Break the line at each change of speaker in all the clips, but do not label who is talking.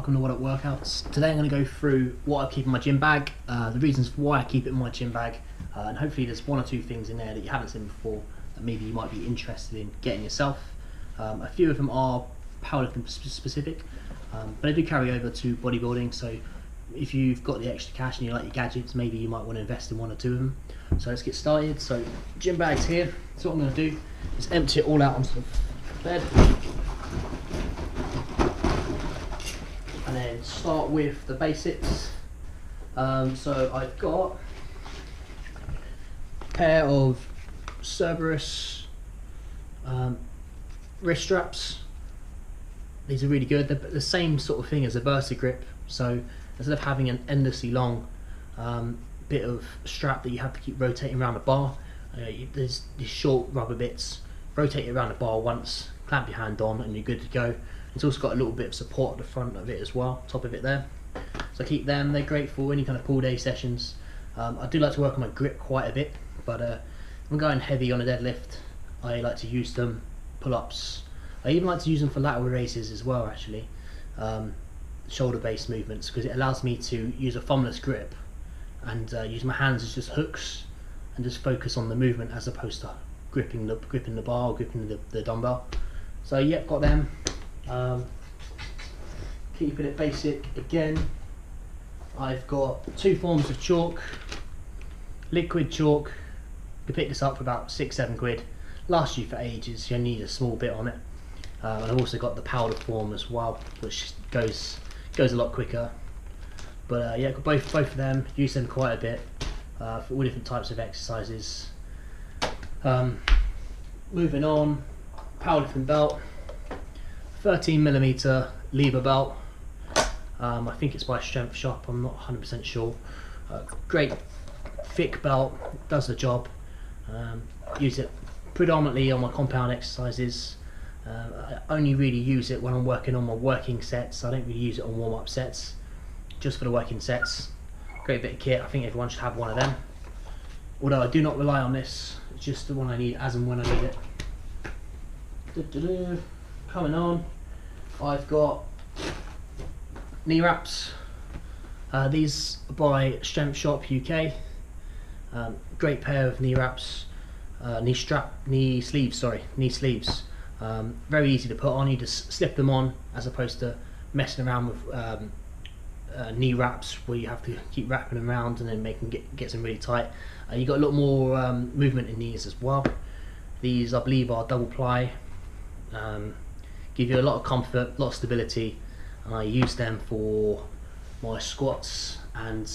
welcome to What Up Workouts. Today I'm going to go through what I keep in my gym bag, the reasons why I keep it in my gym bag, and hopefully there's one or two things in there that you haven't seen before that maybe you might be interested in getting yourself. A few of them are powerlifting specific, but I do carry over to bodybuilding, so if you've got the extra cash and you like your gadgets, maybe you might want to invest in one or two of them. So let's get started. So gym bag's here, so what I'm going to do is empty it all out onto the bed. And then start with the basics. So I've got a pair of Cerberus wrist straps. These are really good. They're the same sort of thing as a Versa grip. So instead of having an endlessly long bit of strap that you have to keep rotating around the bar, there's these short rubber bits. Rotate it around the bar once, clamp your hand on, and you're good to go. It's also got a little bit of support at the front of it as well, top of it there. So I keep them, they're great for any kind of pull day sessions. I do like to work on my grip quite a bit, but if I'm going heavy on a deadlift, I like to use them, pull-ups. I even like to use them for lateral raises as well actually, shoulder-based movements, because it allows me to use a thumbless grip and use my hands as just hooks and just focus on the movement as opposed to gripping the bar or gripping the dumbbell. So yeah, got them. Keeping it basic again, I've got two forms of chalk. Liquid chalk, you can pick this up for about £6-7. Lasts you for ages, you only need a small bit on it. And I've also got the powder form as well, which goes a lot quicker. But yeah, got both of them, use them quite a bit for all different types of exercises. Moving on, powerlifting belt. 13mm lever belt. I think it's by Strength Shop, I'm not 100% sure. Great thick belt, does the job. Use it predominantly on my compound exercises. I only really use it when I'm working on my working sets. I don't really use it on warm-up sets, just for the working sets. Great bit of kit, I think everyone should have one of them. Although I do not rely on this, it's just the one I need as and when I need it. Coming on, I've got knee wraps. These are by Strength Shop UK. Great pair of knee wraps, knee sleeves. Very easy to put on. You just slip them on as opposed to messing around with knee wraps where you have to keep wrapping them around and then make them get them really tight. You got a lot more movement in these as well. These I believe are double ply. Give you a lot of comfort, a lot of stability, and I use them for my squats and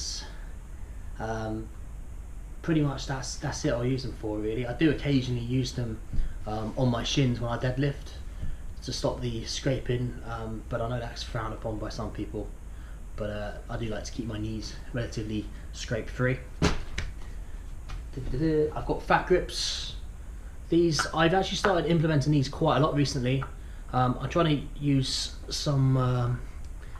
pretty much that's it I'll use them for really. I do occasionally use them on my shins when I deadlift to stop the scraping, but I know that's frowned upon by some people, but I do like to keep my knees relatively scrape free. I've got fat grips. These, I've actually started implementing these quite a lot recently. I'm trying to use some,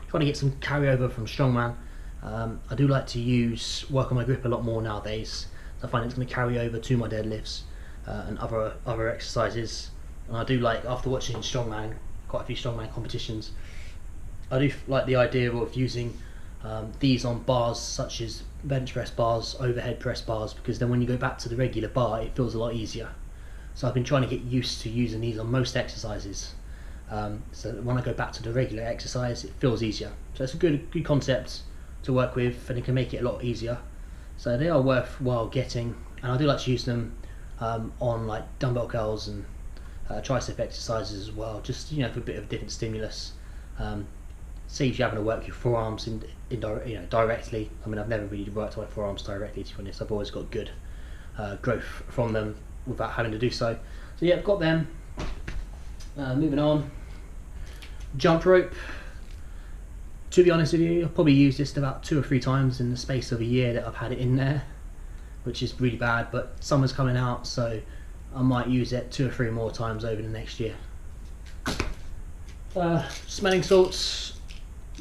trying to get some carryover from strongman. I do like to work on my grip a lot more nowadays. So I find it's going to carry over to my deadlifts and other exercises. And I do like, after watching strongman, quite a few strongman competitions, I do like the idea of using these on bars such as bench press bars, overhead press bars, because then when you go back to the regular bar, it feels a lot easier. So I've been trying to get used to using these on most exercises. So when I go back to the regular exercise, it feels easier. So it's a good concept to work with, and it can make it a lot easier. So they are worthwhile getting, and I do like to use them on like dumbbell curls and tricep exercises as well, just for a bit of a different stimulus. See if you're having to work your forearms directly. I mean, I've never really worked on my forearms directly, to be honest. I've always got good growth from them without having to do so. So yeah, I've got them. Moving on, jump rope. To be honest with you, I've probably used this about 2 or 3 times in the space of a year that I've had it in there, which is really bad, but summer's coming out, so I might use it 2 or 3 more times over the next year. Smelling salts,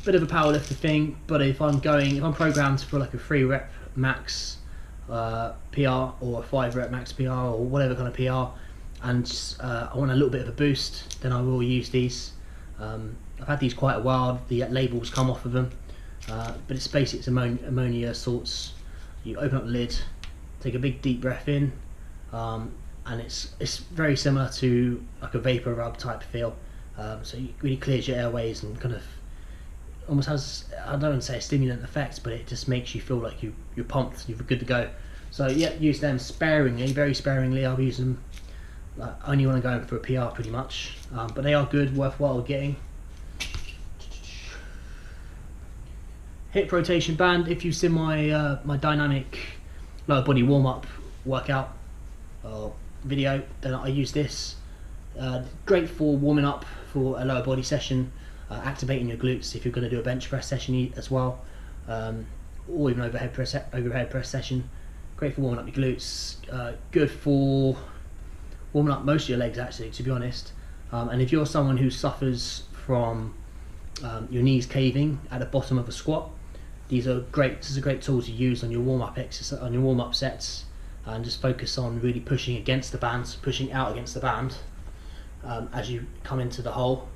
bit of a powerlifter thing, but if I'm programmed for like a 3 rep max PR or a 5 rep max PR or whatever kind of PR, and I want a little bit of a boost, then I will use these. I've had these quite a while. The labels come off of them, but it's basically it's ammonia salts. You open up the lid, take a big deep breath in, and it's very similar to like a vapor rub type feel. So it really clears your airways and kind of almost has, I don't want to say a stimulant effect, but it just makes you feel like you're pumped, you're good to go. So yeah, use them sparingly, very sparingly. I'll use them only when I'm going for a PR pretty much, but they are good, worthwhile getting. Hip rotation band. If you've seen my my dynamic lower body warm-up workout video, then I use this. Great for warming up for a lower body session, activating your glutes if you're going to do a bench press session as well, or even overhead press session. Great for warming up your glutes, good for warming up most of your legs actually, to be honest. And if you're someone who suffers from your knees caving at the bottom of a squat, these are great. This is a great tool to use on your warm-up exercise, on your warm-up sets, and just focus on really pushing against the band, pushing out against the band as you come into the hole.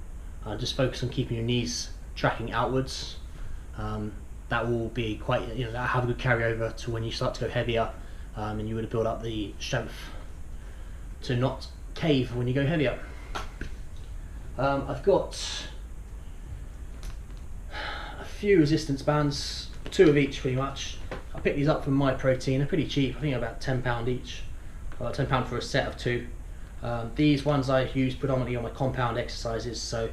Just focus on keeping your knees tracking outwards. That will be quite, that'll have a good carryover to when you start to go heavier, and you would have built up the strength to not cave when you go heavier. I've got a few resistance bands, 2 of each pretty much. I picked these up from My Protein. They're pretty cheap. I think about £10 each. £10 for a set of 2. These ones I use predominantly on my compound exercises. So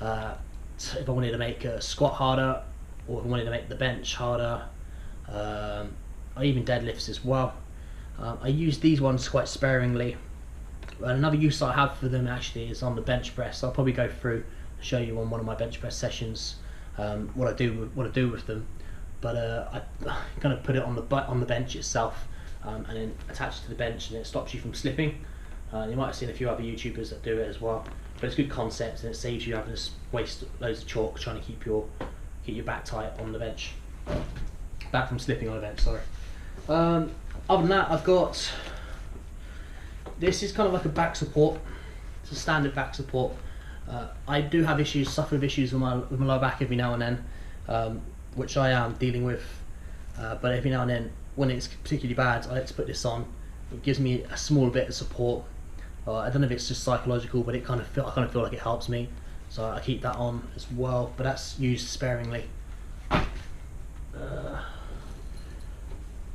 if I wanted to make a squat harder, or if I wanted to make the bench harder, or even deadlifts as well, I use these ones quite sparingly. Another use I have for them actually is on the bench press. I'll probably go through and show you on one of my bench press sessions what I do with them. But I kind of put it on the bench itself, and then attach it to the bench, and it stops you from slipping. You might have seen a few other YouTubers that do it as well. But it's a good concept, and it saves you having to waste loads of chalk trying to keep your back tight on the bench, back from slipping on the bench. Sorry. Other than that, I've got. This is kind of like a back support. It's a standard back support. I do have issues, suffer with issues with my lower back every now and then, which I am dealing with. But every now and then, when it's particularly bad, I like to put this on. It gives me a small bit of support. I don't know if it's just psychological, but I kind of feel like it helps me. So I keep that on as well, but that's used sparingly. I've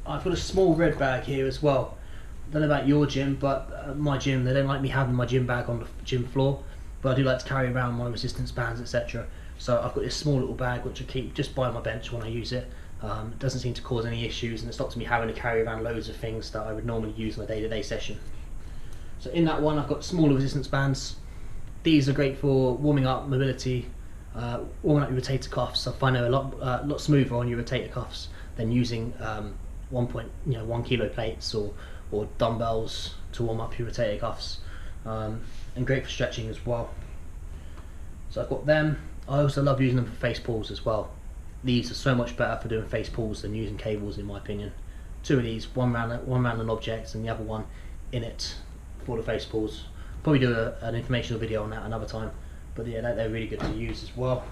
got a small red bag here as well. I don't know about your gym, but my gym, they don't like me having my gym bag on the gym floor, but I do like to carry around my resistance bands, etc. So I've got this small little bag which I keep just by my bench when I use it. It doesn't seem to cause any issues, and it stops me having to carry around loads of things that I would normally use in a day-to-day session. So in that one I've got smaller resistance bands. These are great for warming up mobility, warming up your rotator cuffs. I find they're a lot smoother on your rotator cuffs than using 1 kilo plates or dumbbells to warm up your rotator cuffs, and great for stretching as well. So I've got them. I also love using them for face pulls as well. These are so much better for doing face pulls than using cables, in my opinion. 2 of these, one around an object and the other one in it for the face pulls. Probably do an informational video on that another time, but yeah, they're really good to use as well.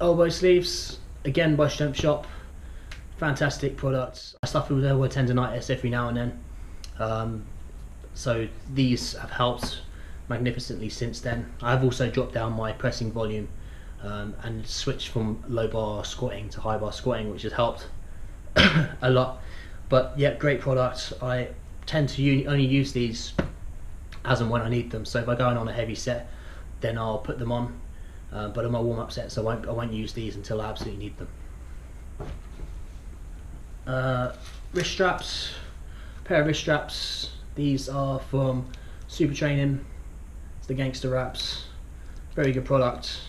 Elbow sleeves, again by Strength Shop. Fantastic products. I suffer with elbow tendonitis every now and then, so these have helped magnificently since then. I've also dropped down my pressing volume and switched from low bar squatting to high bar squatting, which has helped a lot. But yeah, great product. I tend to only use these as and when I need them. So if I go in on a heavy set, then I'll put them on. But in my warm-up sets, I won't use these until I absolutely need them. Wrist straps, pair of wrist straps. These are from Super Training. It's the Gangster Wraps. Very good product.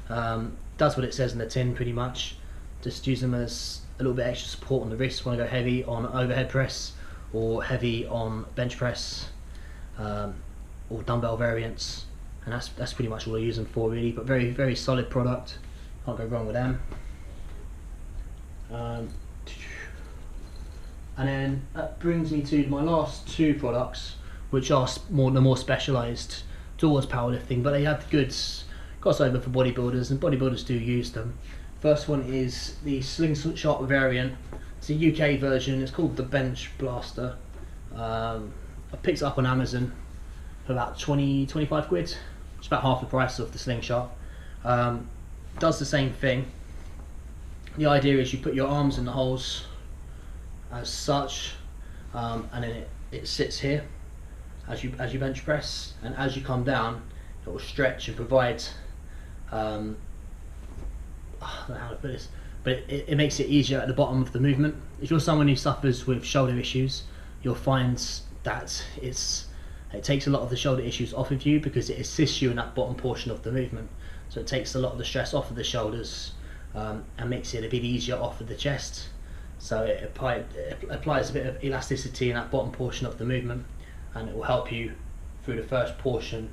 Does what it says in the tin pretty much. Just use them as a little bit extra support on the wrist when I go heavy on overhead press or heavy on bench press, or dumbbell variants, and that's pretty much all I use them for really. But very, very solid product. Can't go wrong with them. And then that brings me to my last 2 products, which are the more specialised towards powerlifting, but they have good crossover for bodybuilders, and bodybuilders do use them. First one is the slingshot variant. It's a UK version. It's called the Bench Blaster. I picked it up on Amazon for about 25 quid. It's about half the price of the slingshot. Does the same thing. The idea is you put your arms in the holes as such, and then it sits here as you bench press, and as you come down it will stretch and provide I don't know how to put this, but it makes it easier at the bottom of the movement. If you're someone who suffers with shoulder issues, you'll find that it takes a lot of the shoulder issues off of you, because it assists you in that bottom portion of the movement. So it takes a lot of the stress off of the shoulders, and makes it a bit easier off of the chest. So it applies a bit of elasticity in that bottom portion of the movement, and it will help you through the first portion,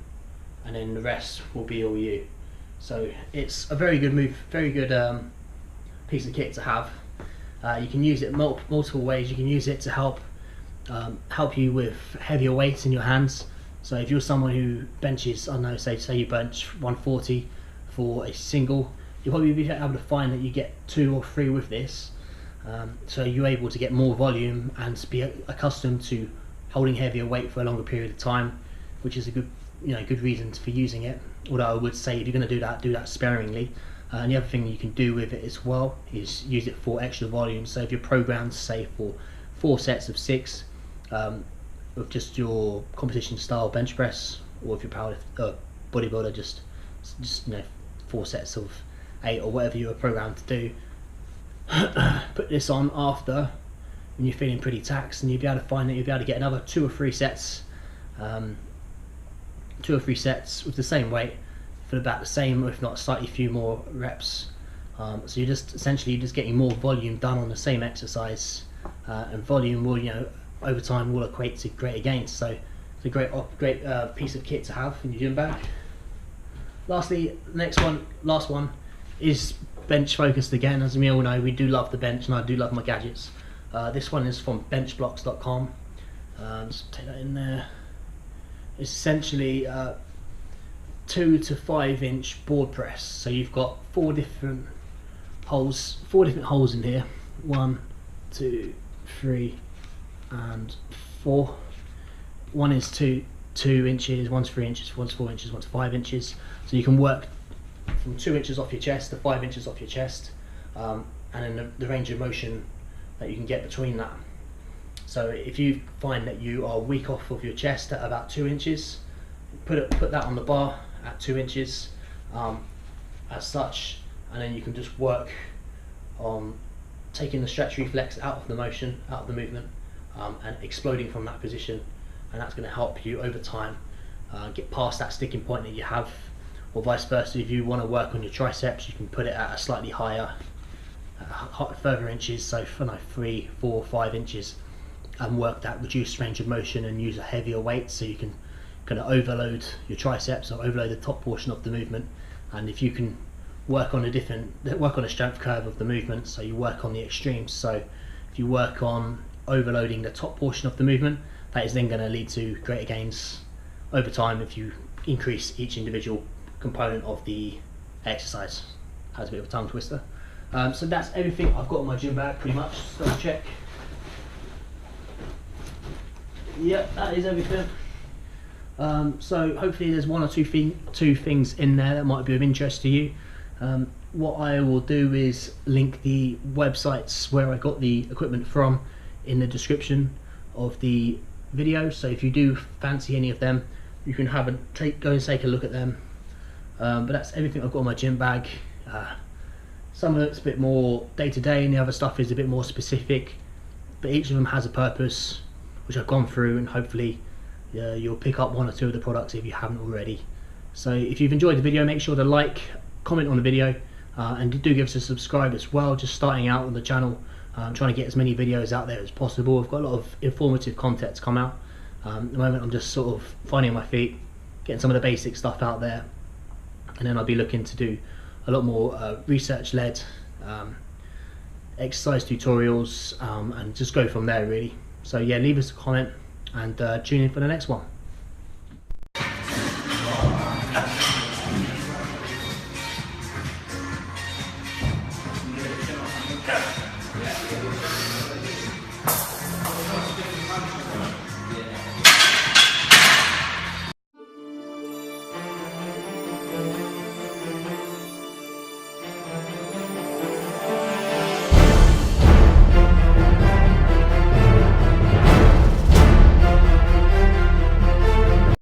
and then the rest will be all you. So it's a very good move, very good piece of kit to have. You can use it multiple ways. You can use it to help you with heavier weights in your hands. So if you're someone who benches, I don't know, say you bench 140 for a single, you'll probably be able to find that you get 2 or 3 with this. So you're able to get more volume and be accustomed to holding heavier weight for a longer period of time, which is a good reason for using it. Although I would say if you're going to do that sparingly. And the other thing you can do with it as well is use it for extra volume. So if you're programmed, say, for 4 sets of 6 with just your competition style bench press, or if you're bodybuilder, just 4 sets of 8 or whatever you were programmed to do, put this on after when you're feeling pretty taxed, and you'll be able to find that you'll be able to get another 2 or 3 sets, 2 or 3 sets with the same weight for about the same, if not slightly few more reps. So you're essentially getting more volume done on the same exercise, and volume will, over time, will equate to greater gains. So it's a great piece of kit to have in your gym bag. Lastly, last one is bench focused again. As we all know, we do love the bench, and I do love my gadgets. This one is from benchblocks.com. Just take that in there. It's essentially 2 to 5 inch board press. So you've got 4 different holes in here. 1, 2, 3, and 4. One is 2 inches, one's 3 inches, one's 4 inches, one's 5 inches. So you can work from 2 inches off your chest to 5 inches off your chest, and then the range of motion that you can get between that. So if you find that you are weak off of your chest at about 2 inches, put that on the bar at 2 inches as such, and then you can just work on taking the stretch reflex out of the movement, and exploding from that position, and that's going to help you over time get past that sticking point that you have. Or vice versa, if you want to work on your triceps, you can put it at a slightly higher, further inches, so for 3, 4, 5 inches, and work that reduced range of motion and use a heavier weight, so you can kind of overload your triceps or overload the top portion of the movement. And if you can work on a strength curve of the movement, so you work on the extremes. So if you work on overloading the top portion of the movement, that is then going to lead to greater gains over time if you increase each individual component of the exercise. Has a bit of a tongue twister. So that's everything I've got in my gym bag, pretty much. Just double check. Yep, that is everything. So hopefully there's 1 or 2 things in there that might be of interest to you. What I will do is link the websites where I got the equipment from in the description of the video. So if you do fancy any of them, you can go and take a look at them. But that's everything I've got in my gym bag. Some of it's a bit more day-to-day, and the other stuff is a bit more specific, but each of them has a purpose, which I've gone through, and hopefully you'll pick up 1 or 2 of the products if you haven't already. So if you've enjoyed the video, make sure to like, comment on the video, and do give us a subscribe as well. Just starting out on the channel, I'm trying to get as many videos out there as possible. I've got a lot of informative content to come out. At the moment I'm just sort of finding my feet, getting some of the basic stuff out there, and then I'll be looking to do a lot more research-led exercise tutorials, and just go from there really. So yeah, leave us a comment and tune in for the next one.